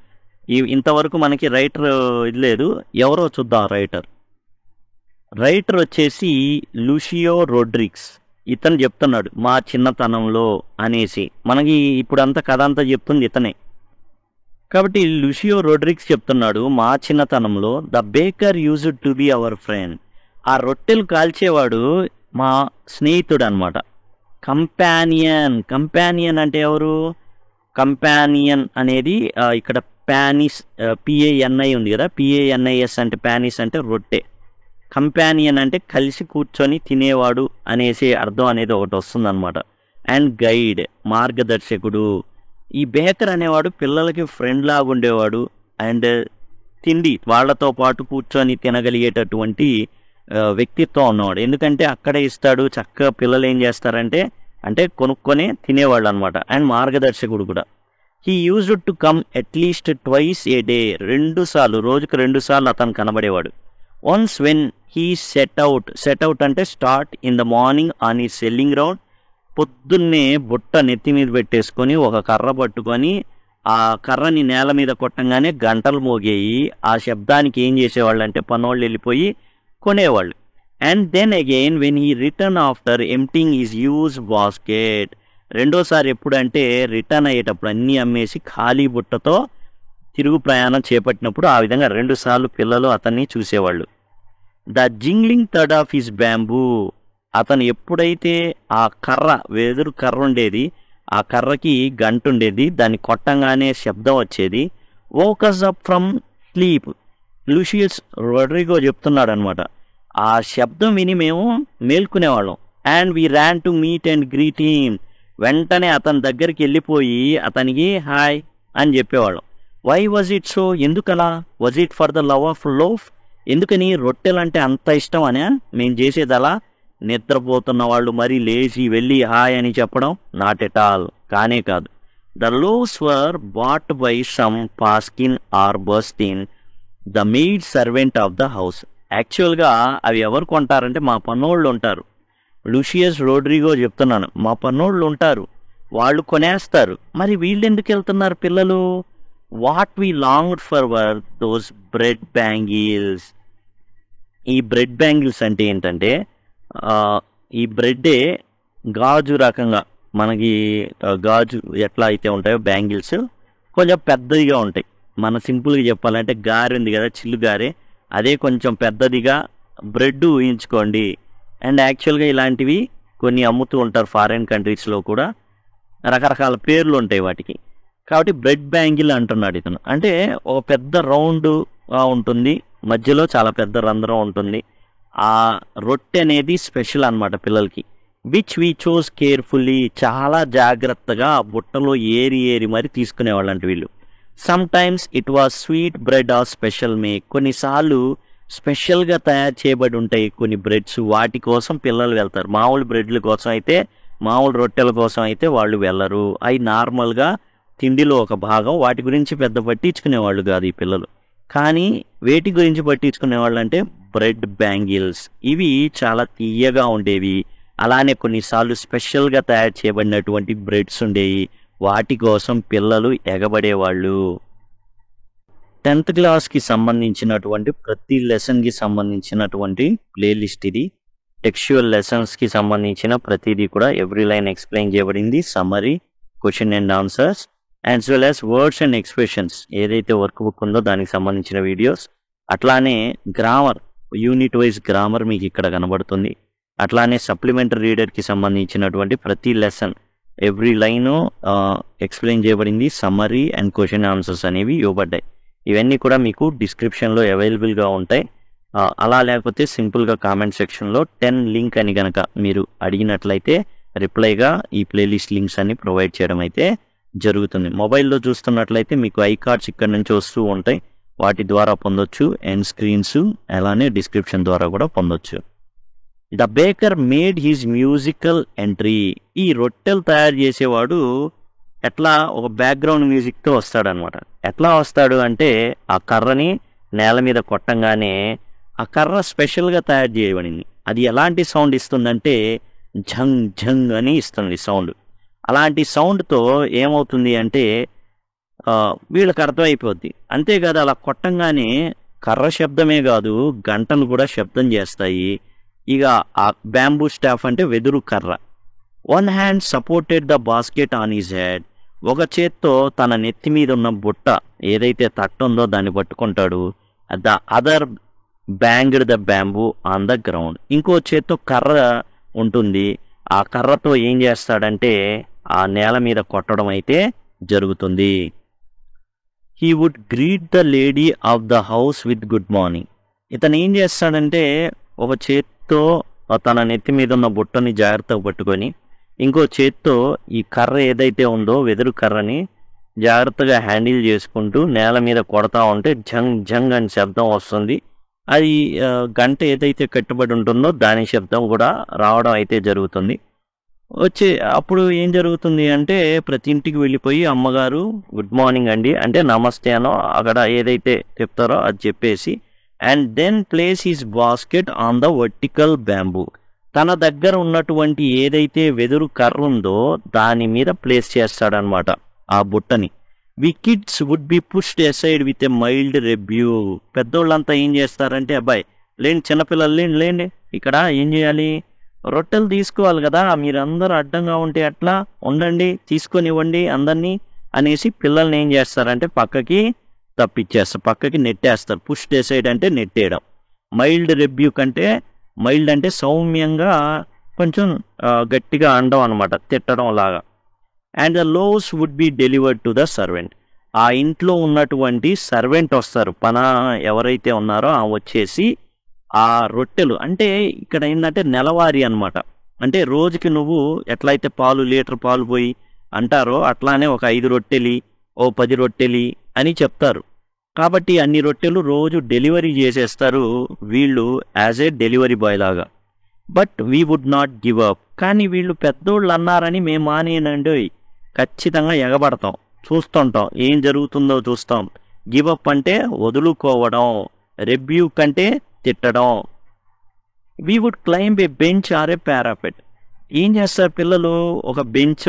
ఇంతవరకు మనకి రైటర్ ఇది లేదు, ఎవరో చూద్దాం. రైటర్ వచ్చేసి లూషియో రోడ్రిగ్స్. ఇతను చెప్తున్నాడు మా చిన్నతనంలో అనేసి. మనకి ఇప్పుడు అంతా కథ అంతా చెప్తుంది ఇతనే కాబట్టి లూషియో రోడ్రిగ్స్ చెప్తున్నాడు మా చిన్నతనంలో the baker used to be our friend. ఆ రొట్టెలు కాల్చేవాడు మా స్నేహితుడు అనమాట. కంపానియన్ అంటే ఎవరు? కంపానియన్ అనేది ఇక్కడ పానిస్, PANI ఉంది కదా, PANIS అంటే పానిస్ అంటే రొట్టె. కంపానియన్ అంటే కలిసి కూర్చొని తినేవాడు అనేసి అర్థం అనేది ఒకటి వస్తుంది అనమాట. అండ్ గైడ్, మార్గదర్శకుడు. ఈ బేకర్ అనేవాడు పిల్లలకి ఫ్రెండ్ లాగా ఉండేవాడు. అండ్ తిండి వాళ్ళతో పాటు కూర్చొని తినగలిగేటటువంటి వ్యక్తిత్వం ఉన్నవాడు. ఎందుకంటే అక్కడే ఇస్తాడు చక్కగా. పిల్లలు ఏం చేస్తారంటే అంటే కొనుక్కొని తినేవాళ్ళు అనమాట. అండ్ మార్గదర్శకుడు కూడా. He used to come at least twice a day. రోజుకు 2 సార్లు అతను కనబడేవాడు. Once when he set out అంటే start in the morning on ఈ సెల్లింగ్ రౌండ్. పొద్దున్నే బుట్ట నెత్తి మీద పెట్టేసుకొని ఒక కర్ర పట్టుకొని ఆ కర్రని నేల మీద కొట్టంగానే గంటలు మోగేయి. ఆ శబ్దానికి ఏం చేసేవాళ్ళు అంటే పనోళ్ళు వెళ్ళిపోయి కొనేవాళ్ళు. And then again when he return after emptying his huge basket. రెండోసారి ఎప్పుడంటే రిటర్న్ అయ్యేటప్పుడు అన్నీ అమ్మేసి ఖాళీ బుట్టతో తిరుగు ప్రయాణం చేపట్టినప్పుడు ఆ విధంగా 2 సార్లు పిల్లలు అతన్ని చూసేవాళ్ళు. ద జింగ్లింగ్ థర్డ్ ఆఫ్ హిస్ బ్యాంబూ. అతను ఎప్పుడైతే ఆ వెదురు కర్ర ఉండేది, ఆ కర్రకి గంట ఉండేది, దాన్ని కొట్టంగానే శబ్దం వచ్చేది. Woke us up from sleep. Lucius Rodrigo చెప్తున్నాడు అనమాట, ఆ శబ్దం విని మేము మేల్కునేవాళ్ళం. And we ran to meet and greet him. వెంటనే అతని దగ్గరికి వెళ్ళిపోయి అతనికి హాయ్ అని చెప్పేవాళ్ళం. Why was it so? ఎందుకలా? Was it for the love of loaf? ఎందుకని? రొట్టెలంటే అంత ఇష్టం అనే మేము చేసేది అలా? నిద్రపోతున్న వాళ్ళు మరీ లేచి వెళ్ళి హాయ్ అని చెప్పడం? నాట్ ఎట్ ఆల్, కానే కాదు. The loaves were bought by some Paskin or Bustin, the maid servant of the house. యాక్చువల్గా అవి ఎవరు కొంటారంటే మా పన్నోళ్ళు ఉంటారు. లూషియస్ రోడ్రిగో చెప్తున్నాను, మా పన్నోళ్ళు ఉంటారు, వాళ్ళు కొనేస్తారు. మరి వీళ్ళు ఎందుకు వెళ్తున్నారు పిల్లలు? What we longed for were those bread bangles. ఈ బ్రెడ్ బ్యాంగిల్స్ అంటే ఏంటంటే ఈ బ్రెడ్డే గాజు రకంగా, మనకి గాజు ఎట్లా అయితే ఉంటాయో బ్యాంగిల్స్ కొంచెం పెద్దదిగా ఉంటాయి. మన సింపుల్గా చెప్పాలంటే గారె ఉంది కదా, చిల్లు గారె, అదే కొంచెం పెద్దదిగా బ్రెడ్ ఊహించుకోండి. అండ్ యాక్చువల్గా ఇలాంటివి కొన్ని అమ్ముతూ ఉంటారు ఫారిన్ కంట్రీస్లో కూడా, రకరకాల పేర్లు ఉంటాయి వాటికి. కాబట్టి బ్రెడ్ బ్యాంగిల్ అంటున్నాడు ఇతను. అంటే ఒక పెద్ద రౌండ్గా ఉంటుంది, మధ్యలో చాలా పెద్ద రంధ్రం ఉంటుంది. ఆ రొట్టె అనేది స్పెషల్ అనమాట పిల్లలకి. Which we chose carefully. చాలా జాగ్రత్తగా బుట్టలో ఏరి మరి తీసుకునేవాళ్ళంట వీళ్ళు. Some times it was sweet bread or special make. కొన్నిసార్లు స్పెషల్గా తయారు చేయబడి ఉంటాయి కొన్ని బ్రెడ్స్, వాటి కోసం పిల్లలు వెళ్తారు. మామూలు బ్రెడ్ల కోసం అయితే, మామూలు రొట్టెల కోసం అయితే వాళ్ళు వెళ్ళరు. అవి నార్మల్గా తిండిలో ఒక భాగం, వాటి గురించి పెద్ద పట్టించుకునేవాళ్ళు కాదు ఈ పిల్లలు. కానీ వేటి గురించి పట్టించుకునేవాళ్ళు అంటే బ్రెడ్ బ్యాంగిల్స్. ఇవి చాలా తీయగా ఉండేవి. అలానే కొన్నిసార్లు స్పెషల్గా తయారు చేయబడినటువంటి బ్రెడ్స్ ఉండేవి, వాటి కోసం పిల్లలు ఎగబడేవాళ్ళు. 10th క్లాస్కి సంబంధించినటువంటి ప్రతి లెసన్కి సంబంధించినటువంటి ప్లేలిస్ట్ ఇది. టెక్స్చువల్ లెసన్స్కి సంబంధించిన ప్రతిదీ కూడా ఎవ్రీ లైన్ ఎక్స్ప్లెయిన్ చేయబడింది. Summary, question and answers as well as words and expressions ఏదైతే వర్క్ బుక్ ఉందో దానికి సంబంధించిన వీడియోస్. అట్లానే గ్రామర్, యూనిట్ వైజ్ గ్రామర్ మీకు ఇక్కడ కనబడుతుంది. అట్లానే సప్లిమెంటరీ రీడర్కి సంబంధించినటువంటి ప్రతి లెసన్ ఎవ్రీ లైను ఎక్స్ప్లెయిన్ చేయబడింది. సమ్మరీ అండ్ క్వశ్చన్ ఆన్సర్స్ అనేవి ఇవ్వబడ్డాయి. ఇవన్నీ కూడా మీకు డిస్క్రిప్షన్లో అవైలబుల్గా ఉంటాయి. అలా లేకపోతే సింపుల్గా కామెంట్ సెక్షన్లో 10 లింక్ అని కనుక మీరు అడిగినట్లయితే రిప్లైగా ఈ ప్లేలిస్ట్ లింక్స్ అన్ని ప్రొవైడ్ చేయడం అయితే జరుగుతుంది. మొబైల్లో చూస్తున్నట్లయితే మీకు ఐ కార్డ్స్ ఇక్కడ నుంచి వస్తూ ఉంటాయి, వాటి ద్వారా పొందొచ్చు. ఎండ్ స్క్రీన్స్ అలానే డిస్క్రిప్షన్ ద్వారా కూడా పొందొచ్చు. The baker made his musical entry. ఈ రొట్టెలు తయారు చేసేవాడు ఎట్లా ఒక బ్యాక్గ్రౌండ్ మ్యూజిక్తో వస్తాడనమాట. ఎట్లా వస్తాడు అంటే ఆ కర్రని నేల మీద కొట్టంగానే ఆ కర్ర స్పెషల్గా తయారు చేయబడింది. అది ఎలాంటి సౌండ్ ఇస్తుందంటే ఝంగ్ ఝంగ్ అని ఇస్తుంది సౌండ్. అలాంటి సౌండ్తో ఏమవుతుంది అంటే వీళ్ళకి అర్థమైపోద్ది. అంతేకాదు అలా కొట్టంగానే కర్ర శబ్దమే కాదు గంటలు కూడా శబ్దం చేస్తాయి. ఇక ఆ బ్యాంబూ స్టాఫ్ అంటే వెదురు కర్ర. One hand supported the basket on his head. ఒక చేత్తో తన నెత్తి మీద ఉన్న బుట్ట ఏదైతే తట్టు ఉందో దాన్ని పట్టుకుంటాడు. The other banged the bamboo on the ground. ఇంకో చేత్తో కర్ర ఉంటుంది. ఆ కర్రతో ఏం చేస్తాడంటే ఆ నేల మీద కొట్టడం అయితే జరుగుతుంది. He would greet the lady of the house with good morning. ఇతను ఏం చేస్తాడంటే ఒక చేత్తో తన నెత్తి మీద ఉన్న బుట్టని జాగ్రత్తగా పట్టుకొని ఇంకో చేత్తో ఈ కర్ర ఏదైతే ఉందో వెదురు కర్రని జాగ్రత్తగా హ్యాండిల్ చేసుకుంటూ నేల మీద కొడతా ఉంటే జంగ్ జంగ్ అని శబ్దం వస్తుంది. అది గంట ఏదైతే కట్టుబడి ఉంటుందో దాని శబ్దం కూడా రావడం అయితే జరుగుతుంది. అప్పుడు ఏం జరుగుతుంది అంటే ప్రతి ఇంటికి వెళ్ళిపోయి అమ్మగారు గుడ్ మార్నింగ్ అండి అంటే నమస్తే అనో అక్కడ ఏదైతే చెప్తారో అది చెప్పేసి and then place his basket on the vertical bamboo. తన దగ్గర ఉన్నటువంటి ఏదైతే వెదురు కర్ర ఉందో దాని మీద ప్లేస్ చేస్తాడనమాట ఆ బుట్టని. We kids would be pushed aside with a mild rebuke. పెద్దోళ్ళంతా ఏం చేస్తారంటే అబ్బాయి లేండి, చిన్నపిల్లలు లేండి, ఇక్కడ ఏం చేయాలి, రొట్టెలు తీసుకోవాలి కదా, మీరందరూ అడ్డంగా ఉంటే అట్లా ఉండండి, తీసుకొని ఇవ్వండి అందరినీ అనేసి పిల్లల్ని ఏం చేస్తారంటే పక్కకి తప్పించేస్తారు, పక్కకి నెట్టేస్తారు. పుష్డ్ అసైడ్ అంటే నెట్టేయడం. మైల్డ్ రెబ్యూ కంటే మైల్డ్ అంటే సౌమ్యంగా కొంచెం గట్టిగా అనడం అనమాట, తిట్టడం లాగా. And the loaves would be delivered to the servant. ఆ ఇంట్లో ఉన్నటువంటి సర్వెంట్ వస్తారు, ఎవరైతే ఉన్నారో ఆ వచ్చేసి ఆ రొట్టెలు అంటే ఇక్కడ ఏంటంటే నెలవారీ అనమాట. అంటే రోజుకి నువ్వు ఎట్లయితే లీటర్ పాలు పోయి అంటారో అట్లానే ఒక 5 రొట్టెలి 10 రొట్టెలి అని చెప్తారు. కాబట్టి అన్ని రొట్టెలు రోజు డెలివరీ చేసేస్తారు వీళ్ళు యాజ్ ఏ డెలివరీ బాయ్ లాగా. But we would not give up. కానీ వీళ్ళు పెద్దోళ్ళు అన్నారని మేము మానేనండి, ఖచ్చితంగా ఎగబడతాం, చూస్తుంటాం ఏం జరుగుతుందో చూస్తాం. గివ్ అప్ అంటే వదులుకోవడం, రెబ్యూక్ అంటే తిట్టడం. We would climb a bench or a parapet. ఏం చేస్తారు పిల్లలు, ఒక బెంచ్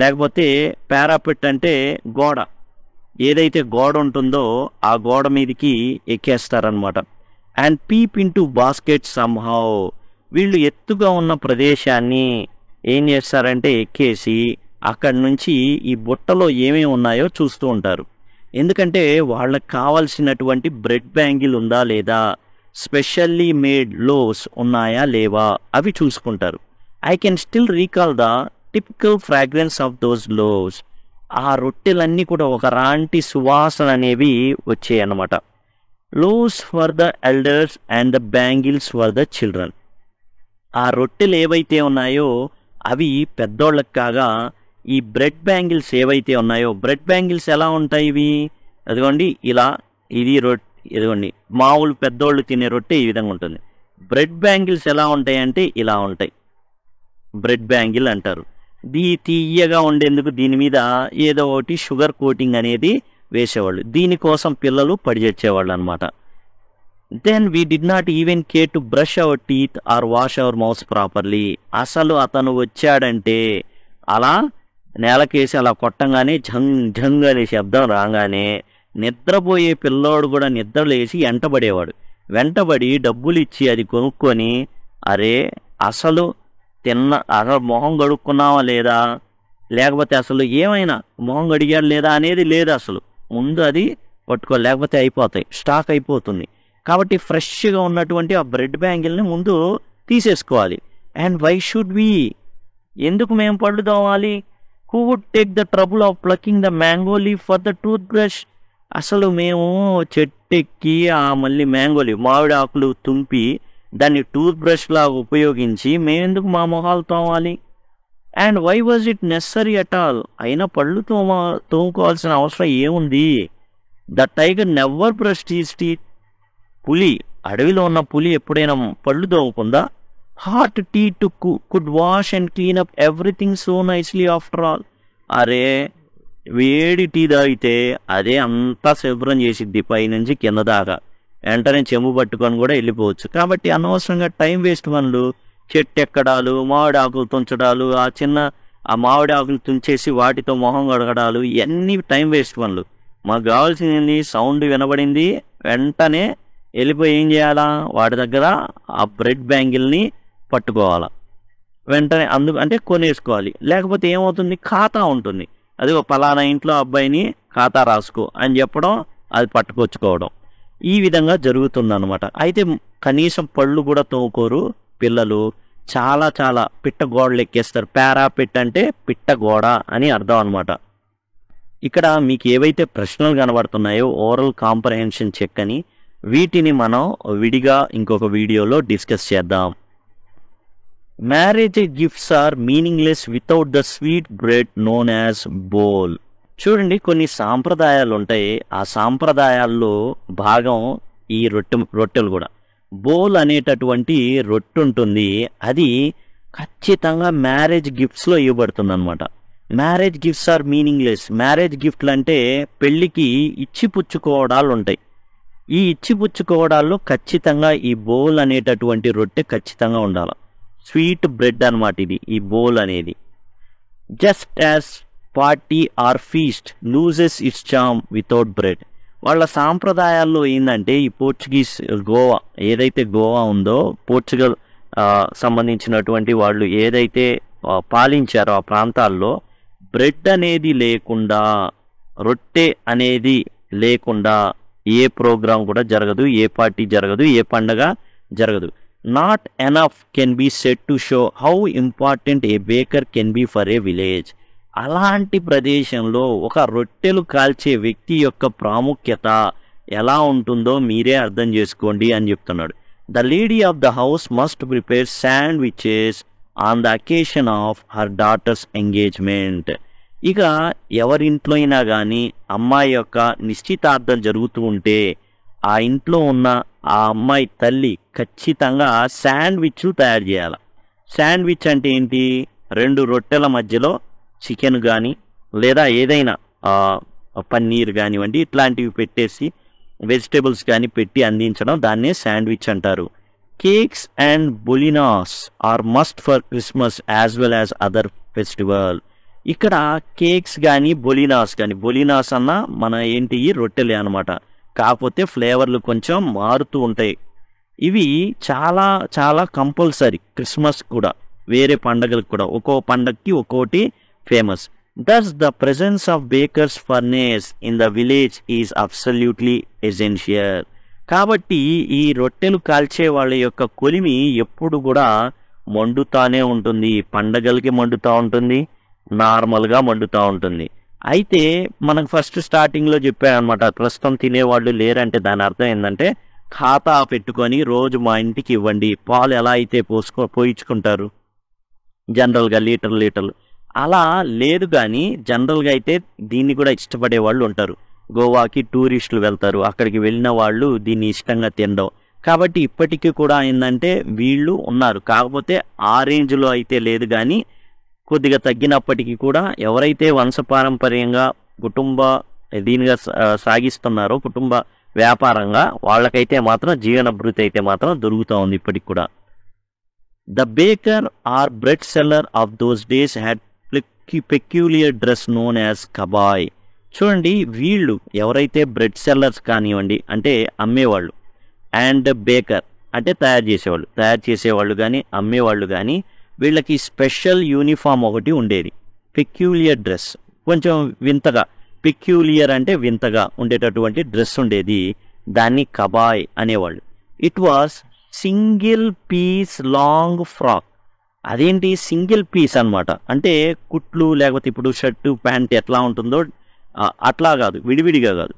లేకపోతే పారాపెట్ అంటే గోడ, ఏదైతే గోడ ఉంటుందో ఆ గోడ మీదకి ఎక్కేస్తారనమాట. And peep into basket somehow. వీళ్ళు ఎత్తుగా ఉన్న ప్రదేశాన్ని ఏం చేస్తారంటే ఎక్కేసి అక్కడి నుంచి ఈ బుట్టలో ఏమేమి ఉన్నాయో చూస్తూ ఉంటారు. ఎందుకంటే వాళ్ళకి కావాల్సినటువంటి బ్రెడ్ బ్యాంగిల్ ఉందా లేదా, స్పెషల్లీ మేడ్ లోస్ ఉన్నాయా లేవా అవి చూసుకుంటారు. I can still recall the typical fragrance of those loaves. ఆ రొట్టెలన్నీ కూడా ఒక రాంటి సువాసన అనేవి వచ్చాయి అన్నమాట. Loaves for the elders and the bangles for the children. ఆ రొట్టెలు ఏవైతే ఉన్నాయో అవి పెద్దోళ్ళకి కాగా ఈ బ్రెడ్ బ్యాంగిల్స్ ఏవైతే ఉన్నాయో, బ్రెడ్ బ్యాంగిల్స్ ఎలా ఉంటాయి ఇవి, అదిగోండి ఇలా, ఇది ఇదిగోండి మామూలు పెద్దోళ్ళు తినే రొట్టె ఈ విధంగా ఉంటుంది. బ్రెడ్ బ్యాంగిల్స్ ఎలా ఉంటాయి అంటే ఇలా ఉంటాయి, బ్రెడ్ బ్యాంగిల్ అంటారు. తీయగా ఉండేందుకు దీని మీద ఏదో ఒకటి షుగర్ కోటింగ్ అనేది వేసేవాళ్ళు, దీనికోసం పిల్లలు పడిచేసేవాళ్ళు అనమాట. Then we did not even care to brush our teeth or wash our mouth properly. అసలు అతను వచ్చాడంటే అలా నేలకేసి అలా కొట్టంగానే ఝంగ్ ఝంగ్ అనే శబ్దం రాగానే నిద్రపోయే పిల్లోడు కూడా నిద్ర లేచి వెంటబడి డబ్బులు ఇచ్చి అది కొనుక్కొని, అరే అసలు అసలు మొహం కడుక్కున్నావా లేదా, లేకపోతే అసలు ఏమైనా మొహం కడిగాడు లేదా అనేది లేదు, అసలు ముందు అది పట్టుకోవాలి, లేకపోతే అయిపోతాయి, స్టాక్ అయిపోతుంది. కాబట్టి ఫ్రెష్గా ఉన్నటువంటి ఆ బ్రెడ్ బ్యాంగిల్ని ముందు తీసేసుకోవాలి. అండ్ వై షుడ్ వి, ఎందుకు మేము పళ్ళు తోమాలి? Who would take the trouble of plucking the mango leaf for the toothbrush? అసలు మేము చెట్టెక్కి మళ్ళీ మ్యాంగో లీఫ్ మామిడి ఆకులు తుంపి దాన్ని టూత్ బ్రష్ లాగా ఉపయోగించి మేమెందుకు మా మొహాలు తోమాలి? And why was it necessary at all? అయినా పళ్ళు తోముకోవాల్సిన అవసరం ఏముంది? The tiger never brushed his teeth. పులి, అడవిలో ఉన్న పులి ఎప్పుడైనా పళ్ళు తోముకుందా? Hot tea too could wash and clean up everything so nicely after all. అరే వేడి టీ తాగితే అదే అంతా శుభ్రం చేసిద్ది పైనుంచి కింద దాకా, వెంటనే చెంబు పట్టుకొని కూడా వెళ్ళిపోవచ్చు. కాబట్టి అనవసరంగా టైం వేస్ట్ పనులు, చెట్టు ఎక్కడాలు, మామిడి ఆకులు తుంచడాలు, ఆ మామిడి ఆకులు తుంచేసి వాటితో మొహం కడగడాలు, ఇవన్నీ టైం వేస్ట్ పనులు. మాకు కావాల్సింది సౌండ్ వినబడింది వెంటనే వెళ్ళిపోయి ఏం చేయాలా, వాటి దగ్గర ఆ బ్రెడ్ బ్యాంగిల్ని పట్టుకోవాలా, వెంటనే అంటే కొనేసుకోవాలి. లేకపోతే ఏమవుతుంది, ఖాతా ఉంటుంది, అది పలానా ఇంట్లో అబ్బాయిని ఖాతా రాసుకో అని చెప్పడం, అది పట్టుకొచ్చుకోవడం, ఈ విధంగా జరుగుతుందన్నమాట. అయితే కనీసం పళ్ళు కూడా తోముకోరు పిల్లలు, చాలా చాలా పిట్ట గోడలు ఎక్కేస్తారు. పారాపిట్ అంటే పిట్ట గోడ అని అర్థం అనమాట. ఇక్కడ మీకు ఏవైతే ప్రశ్నలు కనబడుతున్నాయో ఓరల్ కాంప్రహెన్షన్ చెక్ అని, వీటిని మనం విడిగా ఇంకొక వీడియోలో డిస్కస్ చేద్దాం. Marriage gifts are meaningless without the sweet bread known as bol. చూడండి, కొన్ని సాంప్రదాయాలు ఉంటాయి, ఆ సాంప్రదాయాల్లో భాగం ఈ రొట్టెలు కూడా. బోల్ అనేటటువంటి రొట్టె ఉంటుంది, అది ఖచ్చితంగా మ్యారేజ్ గిఫ్ట్స్లో ఇవ్వబడుతుంది అనమాట. Marriage gifts are meaningless. Marriage గిఫ్ట్లు అంటే పెళ్లికి ఇచ్చిపుచ్చుకోవడాలు ఉంటాయి. ఈ ఇచ్చిపుచ్చుకోవడాల్లో ఖచ్చితంగా ఈ బోల్ అనేటటువంటి రొట్టె ఖచ్చితంగా ఉండాలి. స్వీట్ బ్రెడ్ అనమాట ఇది, ఈ బోల్ అనేది. Just as party or feast loses it's charm without bread. వాళ్ళ సాంప్రదాయాల్లో ఏంటంటే, ఈ పోర్చుగీస్ గోవా ఏదైతే గోవా ఉందో, పోర్చుగల్ సంబంధించినటువంటి వాళ్ళు ఏదైతే పాలించారో ఆ ప్రాంతాల్లో బ్రెడ్ అనేది లేకుండా, రొట్టె అనేది లేకుండా ఏ ప్రోగ్రాం కూడా జరగదు, ఏ పార్టీ జరగదు, ఏ పండగ జరగదు. Not enough can be said to show how important a baker can be for a village. అలాంటి ప్రదేశంలో ఒక రొట్టెలు కాల్చే వ్యక్తి యొక్క ప్రాముఖ్యత ఎలా ఉంటుందో మీరే అర్థం చేసుకోండి అని చెప్తున్నాడు. The lady of the house must prepare sandwiches on the occasion of her daughters engagement. ఇక ఎవరింట్లో అయినా కానీ అమ్మాయి యొక్క నిశ్చితార్థం జరుగుతూ ఉంటే ఆ ఇంట్లో ఉన్న ఆ అమ్మాయి తల్లి ఖచ్చితంగా శాండ్విచ్ తయారు చేయాలి. శాండ్విచ్ అంటే ఏంటి, 2 రొట్టెల మధ్యలో చికెన్ కానీ లేదా ఏదైనా పన్నీర్ కానివ్వండి ఇట్లాంటివి పెట్టేసి వెజిటేబుల్స్ కానీ పెట్టి అందించడం, దాన్నే శాండ్విచ్ అంటారు. Cakes and bolinhas are must for Christmas as well as other festival. ఇక్కడ కేక్స్ కానీ బొలినాస్ కానీ, బొలినాస్ అన్న మన ఏంటి రొట్టెలే అనమాట, కాకపోతే ఫ్లేవర్లు కొంచెం మారుతూ ఉంటాయి. ఇవి చాలా చాలా కంపల్సరీ, క్రిస్మస్ కూడా వేరే పండగలకు కూడా, ఒక్కో పండగకి ఒక్కోటి famous. Thus, the presence of baker's furnace in the village is absolutely essential. కాబట్టి ఈ రొట్టెలు కాల్చే వాళ్ళ యొక్క కొలిమి ఎప్పుడు కూడా మండుతానే ఉంటుంది, పండగలకి మండుతూ ఉంటుంది, నార్మల్గా మండుతూ ఉంటుంది. అయితే మనకు ఫస్ట్ స్టార్టింగ్లో చెప్పారనమాట, ప్రస్తుతం తినేవాళ్ళు లేరంటే దాని అర్థం ఏంటంటే, ఖాతా పెట్టుకొని రోజు మా ఇంటికి ఇవ్వండి, పాలు ఎలా అయితే పోయించుకుంటారు జనరల్గా లీటర్లు అలా లేదు. కానీ జనరల్గా అయితే దీన్ని కూడా ఇష్టపడే వాళ్ళు ఉంటారు. గోవాకి టూరిస్టులు వెళ్తారు, అక్కడికి వెళ్ళిన వాళ్ళు దీన్ని ఇష్టంగా తినడం. కాబట్టి ఇప్పటికీ కూడా ఏంటంటే వీళ్ళు ఉన్నారు, కాకపోతే ఆ రేంజ్లో అయితే లేదు, కానీ కొద్దిగా తగ్గినప్పటికీ కూడా ఎవరైతే వంశపారంపర్యంగా దీనిగా సాగిస్తున్నారో కుటుంబ వ్యాపారంగా, వాళ్ళకైతే మాత్రం జీవనభృతి అయితే మాత్రం దొరుకుతూ ఉంది ఇప్పటికి కూడా. The baker or bread seller of those days had peculiar dress known as kabai. చూడండి, వీళ్ళు ఎవరైతే బ్రెడ్ సెల్లర్స్ కానివ్వండి, అంటే అమ్మేవాళ్ళు, అండ్ బేకర్ అంటే తయారు చేసేవాళ్ళు కానీ అమ్మేవాళ్ళు కానీ వీళ్ళకి స్పెషల్ యూనిఫామ్ ఒకటి ఉండేది. పెక్యూలియర్ డ్రెస్, కొంచెం వింతగా, పెక్యూలియర్ అంటే వింతగా ఉండేటటువంటి డ్రెస్ ఉండేది. దాన్ని కబాయ్ అనేవాళ్ళు. It was single piece long frock. అదేంటి సింగిల్ పీస్ అన్నమాట, అంటే కుట్లు లేకపోతే ఇప్పుడు షర్టు ప్యాంట్ ఎట్లా ఉంటుందో అట్లా కాదు, విడివిడిగా కాదు,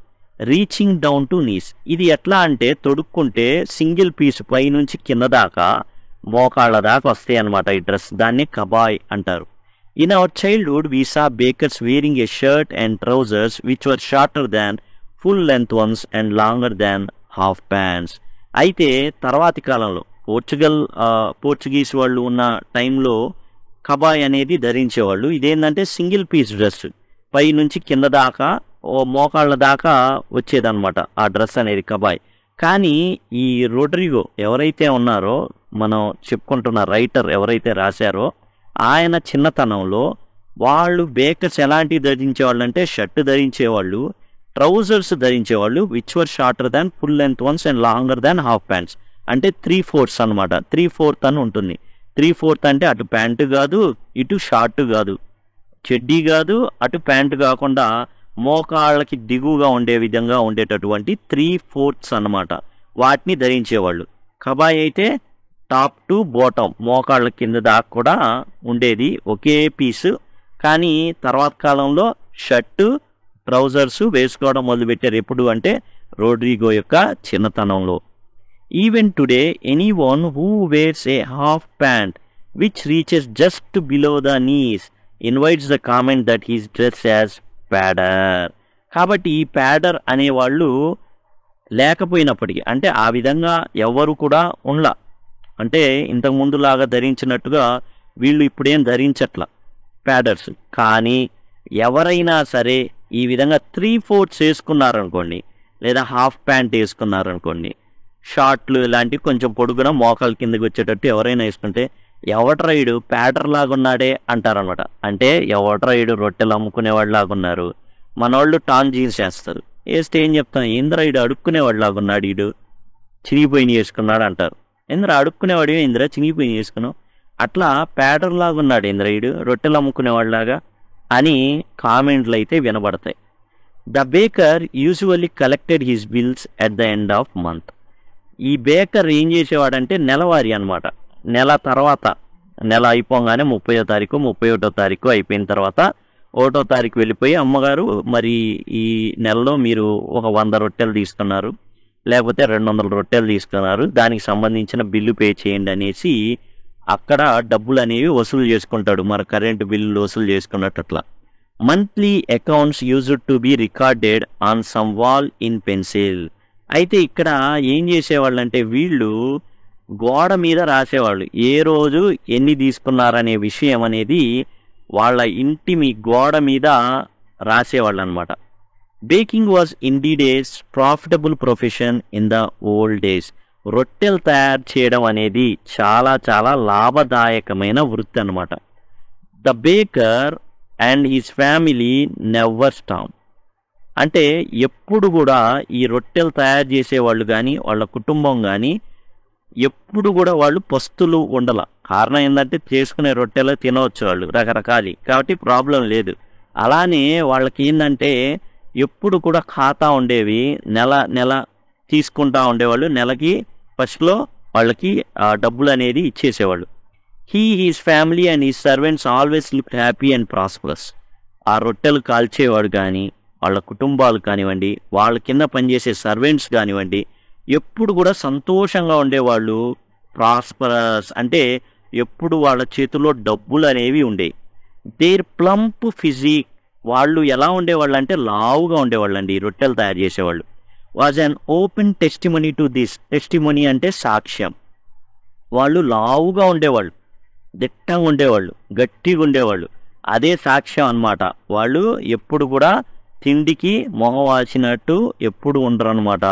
రీచింగ్ డౌన్ టు నీస్. ఇది ఎట్లా అంటే తొడుక్కుంటే సింగిల్ పీస్ పై నుంచి కింద దాకా మోకాళ్ళ దాకా వస్తాయి అన్నమాట ఈ డ్రెస్. దాన్ని కబాయ్ అంటారు. In our childhood we saw bakers wearing a shirt and trousers which were shorter than full length ones and longer than half pants. అయితే తర్వాతి కాలంలో పోర్చుగీస్ వాళ్ళు ఉన్న టైంలో కబాయ్ అనేది ధరించేవాళ్ళు. ఇదేంటంటే సింగిల్ పీస్ డ్రెస్, పై నుంచి కింద దాకా ఓ మోకాళ్ళ దాకా వచ్చేదన్నమాట ఆ డ్రెస్ అనేది కబాయ్. కానీ ఈ రోడ్రిగో ఎవరైతే ఉన్నారో, మనం చెప్పుకుంటున్న రైటర్ ఎవరైతే రాశారో, ఆయన చిన్నతనంలో వాళ్ళు బేకర్స్ ఎలాంటివి ధరించేవాళ్ళు అంటే షర్ట్ ధరించేవాళ్ళు, ట్రౌజర్స్ ధరించేవాళ్ళు which were shorter than full length ones and longer than half pants. అంటే 3/4 అనమాట. 3/4 అని ఉంటుంది. 3/4 అంటే అటు ప్యాంటు కాదు, ఇటు షార్ట్ కాదు, చెడ్డీ కాదు, అటు ప్యాంటు కాకుండా మోకాళ్ళకి దిగువగా ఉండే విధంగా ఉండేటటువంటి 3/4 అన్నమాట. వాటిని ధరించేవాళ్ళు. కబాయ్ అయితే టాప్ టు బాటమ్ మోకాళ్ళ కింద దాకా కూడా ఉండేది, ఒకే పీసు. కానీ తర్వాత కాలంలో షర్టు ట్రౌజర్స్ వేసుకోవడం మొదలుపెట్టారు. ఎప్పుడు అంటే రోడ్రిగో యొక్క చిన్నతనంలో. Even today anyone who wears a half pant which reaches just below the knees invites the comment that he's dress as pader. కాబట్టి ఈ ప్యాడర్ అనేవాళ్ళు లేకపోయినప్పటికీ, అంటే ఆ విధంగా ఎవరు కూడా ఉండలా, అంటే ఇంతకుముందులాగా ధరించినట్టుగా వీళ్ళు ఇప్పుడేం ధరించట్లా ప్యాడర్స్. కానీ ఎవరైనా సరే ఈ విధంగా 3/4 వేసుకున్నారనుకోండి, లేదా హాఫ్ ప్యాంట్ వేసుకున్నారనుకోండి, షార్ట్లు ఇలాంటివి కొంచెం పొడుగున మోకాల కిందకి వచ్చేటట్టు ఎవరైనా వేసుకుంటే ఎవట్రైడు ప్యాడర్ లాగున్నాడే అంటారనమాట. అంటే ఎవట్రైడు రొట్టెలు అమ్ముకునేవాడు లాగున్నారు, మనోళ్ళు టాన్ జీన్స్ వేస్తారు, వేస్తే ఏం చెప్తాం, ఇంద్రైడు అడుక్కునేవాడు లాగున్నాడు, ఈడు చినిగిపోయిన వేసుకున్నాడు అంటారు. ఇంద్ర అడుక్కునేవాడు, ఇంద్ర చినిగిపోయిన వేసుకున్నావు, అట్లా ప్యాడర్ లాగున్నాడు ఇంద్రయుడు రొట్టెలు అమ్ముకునేవాళ్ళలాగా అని కామెంట్లు అయితే వినబడతాయి. The baker usually collected his bills at the end of month. ఈ బేకర్ ఏం చేసేవాడంటే నెలవారీ అనమాట. నెల తర్వాత, నెల అయిపోగానే 30వ తారీఖు 31వ తారీఖు అయిపోయిన తర్వాత 1వ తారీఖు వెళ్ళిపోయి, అమ్మగారు మరి ఈ నెలలో మీరు ఒక 100 రొట్టెలు తీసుకున్నారు, లేకపోతే 200 రొట్టెలు తీసుకున్నారు, దానికి సంబంధించిన బిల్లు పే చేయండి అనేసి అక్కడ డబ్బులు అనేవి వసూలు చేసుకుంటాడు, మరి కరెంటు బిల్లులు వసూలు చేసుకున్నట్టు. అట్లా monthly accounts used to be recorded on some wall in pencil. అయితే ఇక్కడ ఏం చేసేవాళ్ళంటే వీళ్ళు గోడ మీద రాసేవాళ్ళు, ఏ రోజు ఎన్ని తీసుకున్నారనే విషయం అనేది వాళ్ళ ఇంటి మీ గోడ మీద రాసేవాళ్ళు అనమాట. Baking was indeed a profitable profession in the old days. రొట్టెలు తయారు చేయడం అనేది చాలా చాలా లాభదాయకమైన వృత్తి అనమాట. The baker and his family never stop. అంటే ఎప్పుడు కూడా ఈ రొట్టెలు తయారు చేసేవాళ్ళు కానీ వాళ్ళ కుటుంబం కానీ ఎప్పుడు కూడా వాళ్ళు పస్తులు ఉండాల. కారణం ఏంటంటే చేసుకునే రొట్టెలు తినవచ్చు వాళ్ళు రకరకాలు, కాబట్టి ప్రాబ్లం లేదు. అలానే వాళ్ళకి ఏంటంటే ఎప్పుడు కూడా ఖాతా ఉండేవి, నెల నెల తీసుకుంటా ఉండేవాళ్ళు, నెలకి ఫస్ట్లో వాళ్ళకి డబ్బులు అనేది ఇచ్చేసేవాళ్ళు. His family and his servants always look happy and prosperous. ఆ రొట్టెలు కాల్చేవాడు కానీ వాళ్ళ కుటుంబాలు కానివ్వండి, వాళ్ళ కింద పనిచేసే సర్వెంట్స్ కానివ్వండి, ఎప్పుడు కూడా సంతోషంగా ఉండేవాళ్ళు. ప్రాస్పరస్ అంటే ఎప్పుడు వాళ్ళ చేతిలో డబ్బులు అనేవి ఉండేవి. దేర్ ప్లంప్ ఫిజిక్, వాళ్ళు ఎలా ఉండేవాళ్ళు అంటే లావుగా ఉండేవాళ్ళు అండి. రొట్టెలు తయారు చేసేవాళ్ళు. Was an open testimony to this. Testimony అంటే సాక్ష్యం. వాళ్ళు లావుగా ఉండేవాళ్ళు, దిట్టంగా ఉండేవాళ్ళు, గట్టిగా ఉండేవాళ్ళు, అదే సాక్ష్యం అన్నమాట. వాళ్ళు ఎప్పుడు కూడా తిండికి మొహవాసినట్టు ఎప్పుడు ఉండరు అనమాట.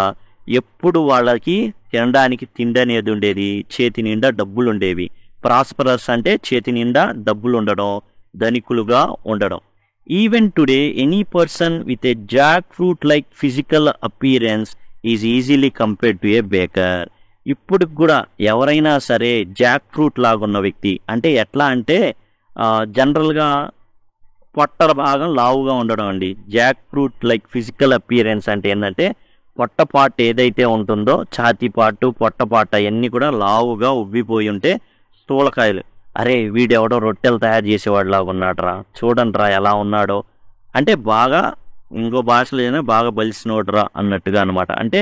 ఎప్పుడు వాళ్ళకి తినడానికి తిండి అనేది ఉండేది, చేతి నిండా డబ్బులు ఉండేవి. ప్రాస్పరస్ అంటే చేతి నిండా డబ్బులు ఉండడం, ధనికులుగా ఉండడం. Even today, any person with a jackfruit-like physical appearance is easily compared to a baker. ఇప్పుడు కూడా ఎవరైనా సరే జాక్ ఫ్రూట్ లాగున్న వ్యక్తి అంటే ఎట్లా అంటే జనరల్గా పొట్ట భాగం లావుగా ఉండడం అండి. Jack fruit like physical appearance అంటే ఏంటంటే పొట్ట పార్ట్ ఏదైతే ఉంటుందో ఛాతీ పార్టు పొట్ట పార్ట్ అవన్నీ కూడా లావుగా ఉబ్బిపోయి ఉంటే స్థూలకాయలు, అరే వీడెవడో రొట్టెలు తయారు చేసేవాడు లాగా ఉన్నాడరా, చూడండిరా ఎలా ఉన్నాడో అంటే బాగా ఇంకో భాషలో బాగా బలిసినోడురా అన్నట్టుగా అనమాట. అంటే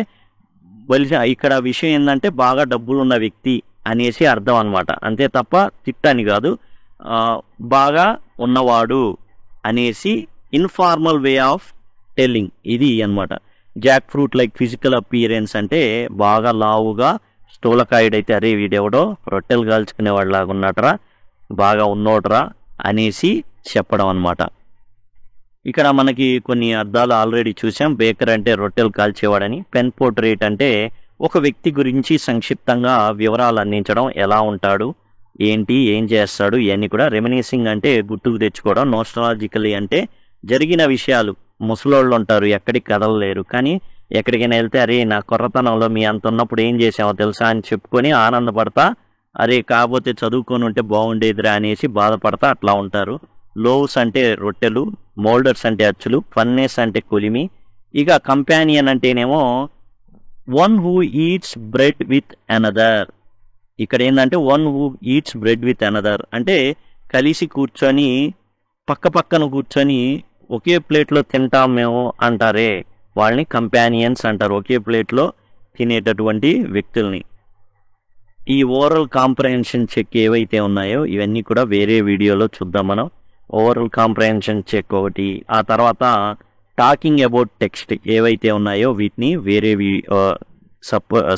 ఇక్కడ విషయం ఏంటంటే బాగా డబ్బులు ఉన్న వ్యక్తి అనేసి అర్థం అనమాట, అంతే తప్ప తిట్టని కాదు. బాగా ఉన్నవాడు అనేసి ఇన్ఫార్మల్ వే ఆఫ్ టెల్లింగ్ ఇది అనమాట. Jack fruit like physical appearance అంటే బాగా లావుగా స్థూలకాయుడైతే అరే వీడెవడో రొట్టెలు కాల్చుకునేవాడు లాగా ఉన్నాడరా, బాగా ఉన్నోడరా అనేసి చెప్పడం అనమాట. ఇక్కడ మనకి కొన్ని అర్థాలు ఆల్రెడీ చూసాం. బేకర్ అంటే రొట్టెలు కాల్చేవాడని. పెన్ పోర్ట్రేట్ అంటే ఒక వ్యక్తి గురించి సంక్షిప్తంగా వివరాలు అందించడం, ఎలా ఉంటాడు, ఏంటి, ఏం చేస్తాడు, ఇవన్నీ కూడా. రెమినిసింగ్ అంటే గుర్తుకు తెచ్చుకోవడం. నోస్టాలజికలీ అంటే జరిగిన విషయాలు. ముసలోళ్ళు ఉంటారు, ఎక్కడికి కదలలేరు, కానీ ఎక్కడికైనా వెళ్తే అరే నా కొర్రతనంలో మీ అంత ఉన్నప్పుడు ఏం చేసామో తెలుసా అని చెప్పుకొని ఆనందపడతా, అరే కాకపోతే చదువుకొని ఉంటే బాగుండేదిరా అనేసి బాధపడతా అట్లా ఉంటారు. లోవ్స్ అంటే రొట్టెలు, మోల్డర్స్ అంటే అచ్చులు, ఫన్నెస్ అంటే కొలిమి. ఇక కంపానియన్ అంటేనేమో one who eats bread with another. ఇక్కడ ఏంటంటే one who eats bread with another అంటే కలిసి కూర్చొని పక్కన కూర్చొని ఒకే ప్లేట్లో తింటాం మేము అంటారే వాళ్ళని కంపానియన్స్ అంటారు, ఒకే ప్లేట్లో తినేటటువంటి వ్యక్తుల్ని. ఈ ఓరల్ కాంప్రహెన్షన్ చెక్ ఏవైతే ఉన్నాయో ఇవన్నీ కూడా వేరే వీడియోలో చూద్దాం మనం. ఓవరాల్ కాంప్రహెన్షన్ చెక్ ఒకటి, ఆ తర్వాత టాకింగ్ అబౌట్ టెక్స్ట్ ఏవైతే ఉన్నాయో వీటిని వేరే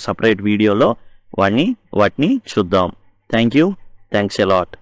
సపరేట్ వీడియోలో వాటిని చూద్దాం. Thanks a lot.